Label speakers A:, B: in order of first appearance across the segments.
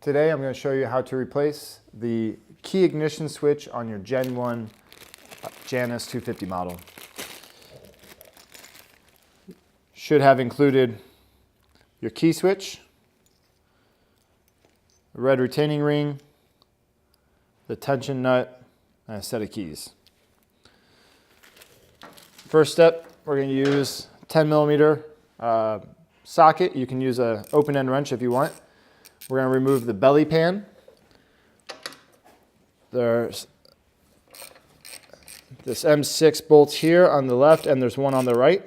A: Today I'm going to show you how to replace the key ignition switch on your Gen 1 Janus 250 model. Should have included your key switch, a red retaining ring, the tension nut, and a set of keys. First step, we're going to use 10 millimeter socket. You can use an open end wrench if you want. We're going to remove the belly pan. There's this M6 bolt here on the left, and there's one on the right.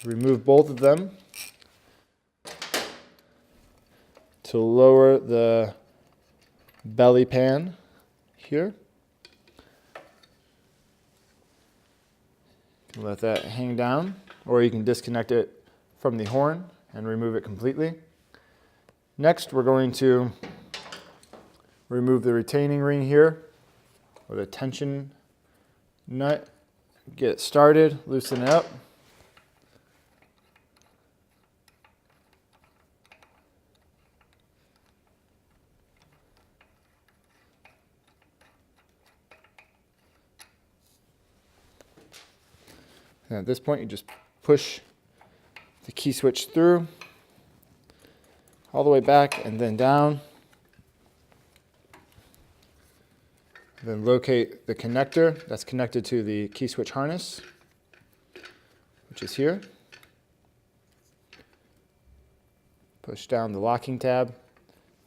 A: Remove both of them to lower the belly pan here. Let that hang down, or you can disconnect it from the horn and remove it completely. Next, we're going to remove the retaining ring here with a tension nut. Get it started, loosen it up. And at this point, you just push the key switch through, all the way back and then down. Then locate the connector that's connected to the key switch harness, which is here. Push down the locking tab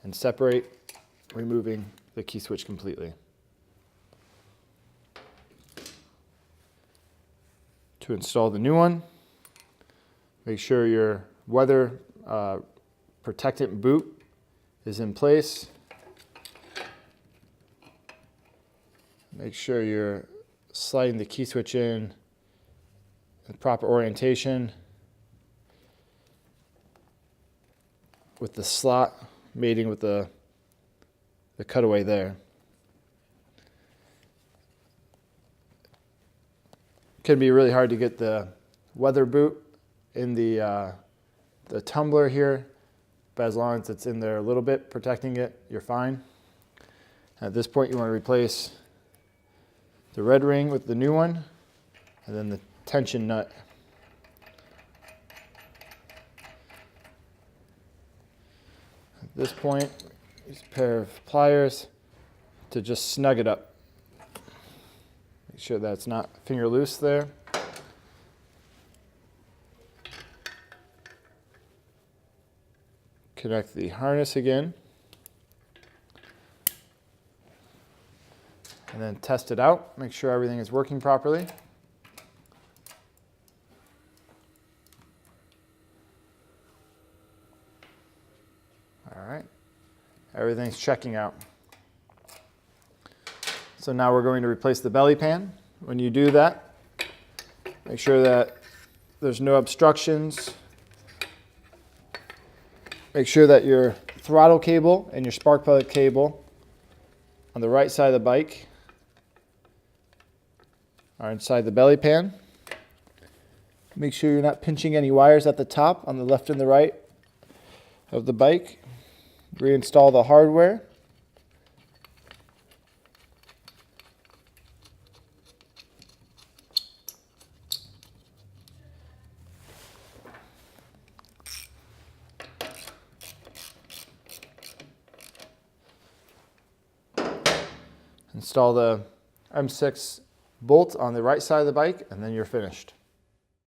A: and separate, removing the key switch completely. To install the new one, make sure your weather protectant boot is in place. Make sure you're sliding the key switch in proper orientation with the slot mating with the cutaway there. It can be really hard to get the weather boot in the tumbler here, but as long as it's in there a little bit protecting it, you're fine. At this point, you want to replace the red ring with the new one, and then the tension nut. At this point, use a pair of pliers to just snug it up. Make sure that it's not finger loose there. Connect the harness again. And then test it out. Make sure everything is working properly. All right. Everything's checking out. So now we're going to replace the belly pan. When you do that, make sure that there's no obstructions. Make sure that your throttle cable and your spark plug cable on the right side of the bike are inside the belly pan. Make sure you're not pinching any wires at the top on the left and the right of the bike. Reinstall the hardware. Install the M6 bolt on the right side of the bike, and then you're finished.